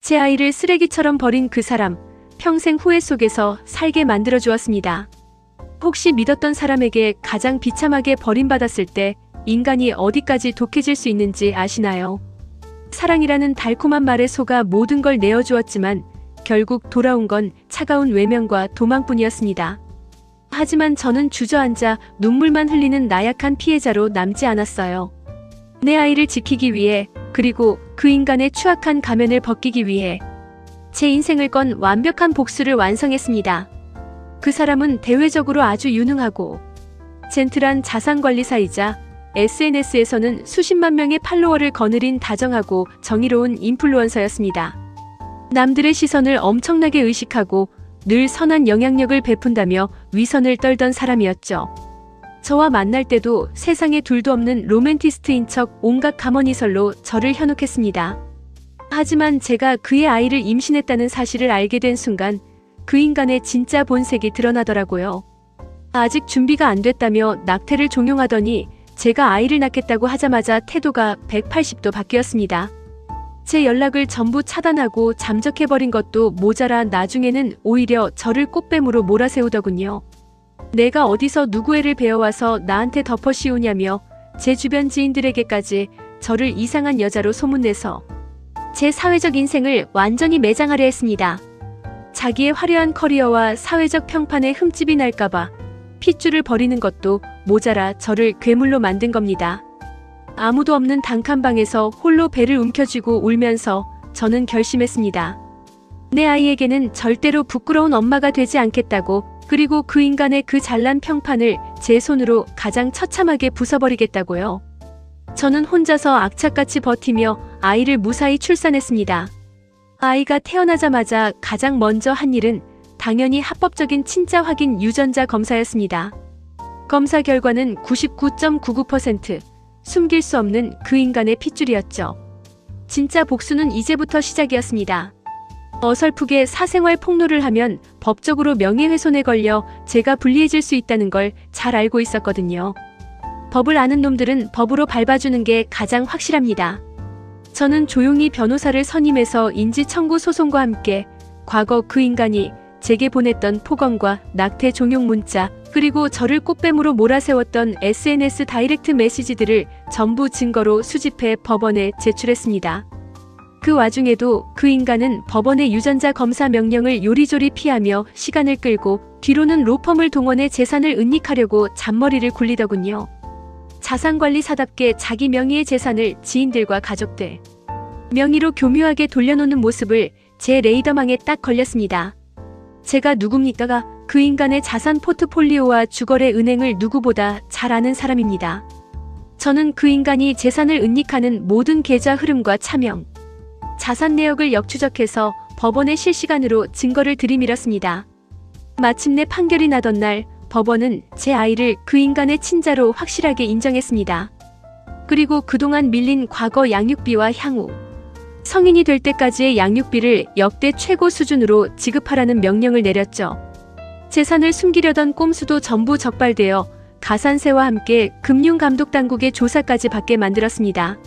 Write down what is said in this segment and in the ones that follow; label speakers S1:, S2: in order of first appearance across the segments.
S1: 제 아이를 쓰레기처럼 버린 그 사람, 평생 후회 속에서 살게 만들어 주었습니다. 혹시 믿었던 사람에게 가장 비참하게 버림받았을 때 인간이 어디까지 독해질 수 있는지 아시나요? 사랑이라는 달콤한 말에 속아 모든 걸 내어주었지만 결국 돌아온 건 차가운 외면과 도망뿐이었습니다. 하지만 저는 주저앉아 눈물만 흘리는 나약한 피해자로 남지 않았어요. 내 아이를 지키기 위해, 그리고 그 인간의 추악한 가면을 벗기기 위해 제 인생을 건 완벽한 복수를 완성했습니다. 그 사람은 대외적으로 아주 유능하고 젠틀한 자산관리사이자 SNS에서는 수십만 명의 팔로워를 거느린 다정하고 정의로운 인플루언서였습니다. 남들의 시선을 엄청나게 의식하고 늘 선한 영향력을 베푼다며 위선을 떨던 사람이었죠. 저와 만날 때도 세상에 둘도 없는 로맨티스트인 척 온갖 가머니설로 저를 현혹했습니다. 하지만 제가 그의 아이를 임신했다는 사실을 알게 된 순간 그 인간의 진짜 본색이 드러나더라고요. 아직 준비가 안 됐다며 낙태를 종용하더니 제가 아이를 낳겠다고 하자마자 태도가 180도 바뀌었습니다. 제 연락을 전부 차단하고 잠적해버린 것도 모자라 나중에는 오히려 저를 꽃뱀으로 몰아세우더군요. 내가 어디서 누구 애를 배워와서 나한테 덮어 씌우냐며 제 주변 지인들에게까지 저를 이상한 여자로 소문내서 제 사회적 인생을 완전히 매장하려 했습니다. 자기의 화려한 커리어와 사회적 평판에 흠집이 날까봐 핏줄을 버리는 것도 모자라 저를 괴물로 만든 겁니다. 아무도 없는 단칸방에서 홀로 배를 움켜쥐고 울면서 저는 결심했습니다. 내 아이에게는 절대로 부끄러운 엄마가 되지 않겠다고, 그리고 그 인간의 그 잘난 평판을 제 손으로 가장 처참하게 부숴버리겠다고요. 저는 혼자서 악착같이 버티며 아이를 무사히 출산했습니다. 아이가 태어나자마자 가장 먼저 한 일은 당연히 합법적인 친자 확인 유전자 검사였습니다. 검사 결과는 99.99%, 숨길 수 없는 그 인간의 핏줄이었죠. 진짜 복수는 이제부터 시작이었습니다. 어설프게 사생활 폭로를 하면 법적으로 명예훼손에 걸려 제가 불리해질 수 있다는 걸 잘 알고 있었거든요. 법을 아는 놈들은 법으로 밟아주는 게 가장 확실합니다. 저는 조용히 변호사를 선임해서 인지청구 소송과 함께 과거 그 인간이 제게 보냈던 폭언과 낙태 종용 문자, 그리고 저를 꽃뱀으로 몰아세웠던 SNS 다이렉트 메시지들을 전부 증거로 수집해 법원에 제출했습니다. 그 와중에도 그 인간은 법원의 유전자 검사 명령을 요리조리 피하며 시간을 끌고 뒤로는 로펌을 동원해 재산을 은닉하려고 잔머리를 굴리더군요. 자산관리사답게 자기 명의의 재산을 지인들과 가족들 명의로 교묘하게 돌려놓는 모습을 제 레이더망에 딱 걸렸습니다. 제가 누굽니까가 그 인간의 자산 포트폴리오와 주거래 은행을 누구보다 잘 아는 사람입니다. 저는 그 인간이 재산을 은닉하는 모든 계좌 흐름과 차명, 자산 내역을 역추적해서 법원에 실시간으로 증거를 들이밀었습니다. 마침내 판결이 나던 날 법원은 제 아이를 그 인간의 친자로 확실하게 인정했습니다. 그리고 그동안 밀린 과거 양육비와 향후 성인이 될 때까지의 양육비를 역대 최고 수준으로 지급하라는 명령을 내렸죠. 재산을 숨기려던 꼼수도 전부 적발되어 가산세와 함께 금융감독당국의 조사까지 받게 만들었습니다.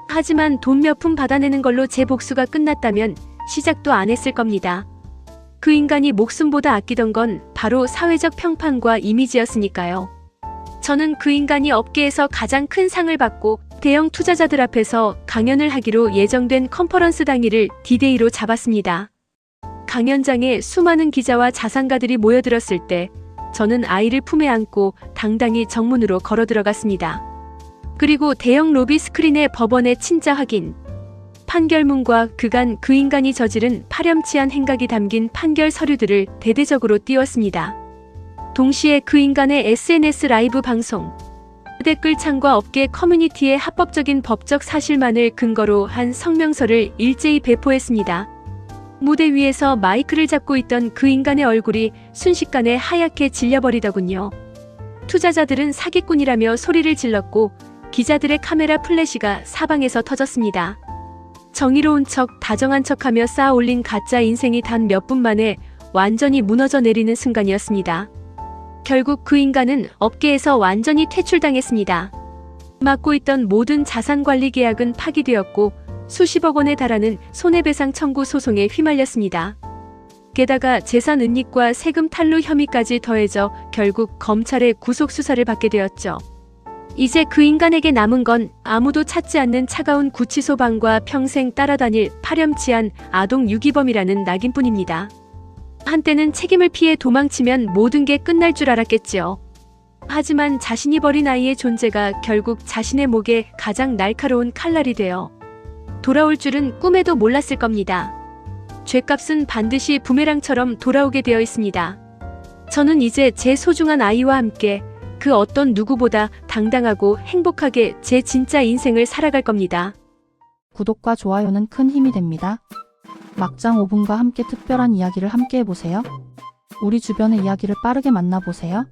S1: 하지만 돈 몇 푼 받아내는 걸로 제 복수가 끝났다면 시작도 안 했을 겁니다. 그 인간이 목숨보다 아끼던 건 바로 사회적 평판과 이미지였으니까요. 저는 그 인간이 업계에서 가장 큰 상을 받고 대형 투자자들 앞에서 강연을 하기로 예정된 컨퍼런스 당일을 디데이로 잡았습니다. 강연장에 수많은 기자와 자산가들이 모여들었을 때 저는 아이를 품에 안고 당당히 정문으로 걸어 들어갔습니다. 그리고 대형 로비 스크린에 법원의 친자 확인, 판결문과 그간 그 인간이 저지른 파렴치한 행각이 담긴 판결 서류들을 대대적으로 띄웠습니다. 동시에 그 인간의 SNS 라이브 방송, 댓글창과 업계 커뮤니티의 합법적인 법적 사실만을 근거로 한 성명서를 일제히 배포했습니다. 무대 위에서 마이크를 잡고 있던 그 인간의 얼굴이 순식간에 하얗게 질려버리더군요. 투자자들은 사기꾼이라며 소리를 질렀고 기자들의 카메라 플래시가 사방에서 터졌습니다. 정의로운 척, 다정한 척하며 쌓아 올린 가짜 인생이 단 몇 분 만에 완전히 무너져 내리는 순간이었습니다. 결국 그 인간은 업계에서 완전히 퇴출당했습니다. 맡고 있던 모든 자산관리 계약은 파기되었고 수십억 원에 달하는 손해배상 청구 소송에 휘말렸습니다. 게다가 재산 은닉과 세금 탈루 혐의까지 더해져 결국 검찰의 구속 수사를 받게 되었죠. 이제 그 인간에게 남은 건 아무도 찾지 않는 차가운 구치소 방과 평생 따라다닐 파렴치한 아동 유기범이라는 낙인뿐입니다. 한때는 책임을 피해 도망치면 모든 게 끝날 줄 알았겠지요. 하지만 자신이 버린 아이의 존재가 결국 자신의 목에 가장 날카로운 칼날이 되어 돌아올 줄은 꿈에도 몰랐을 겁니다. 죗값은 반드시 부메랑처럼 돌아오게 되어 있습니다. 저는 이제 제 소중한 아이와 함께 그 어떤 누구보다 당당하고 행복하게 제 진짜 인생을 살아갈 겁니다.
S2: 구독과 좋아요는 큰 힘이 됩니다. 막장 5분과 함께 특별한 이야기를 함께 해보세요. 우리 주변의 이야기를 빠르게 만나보세요.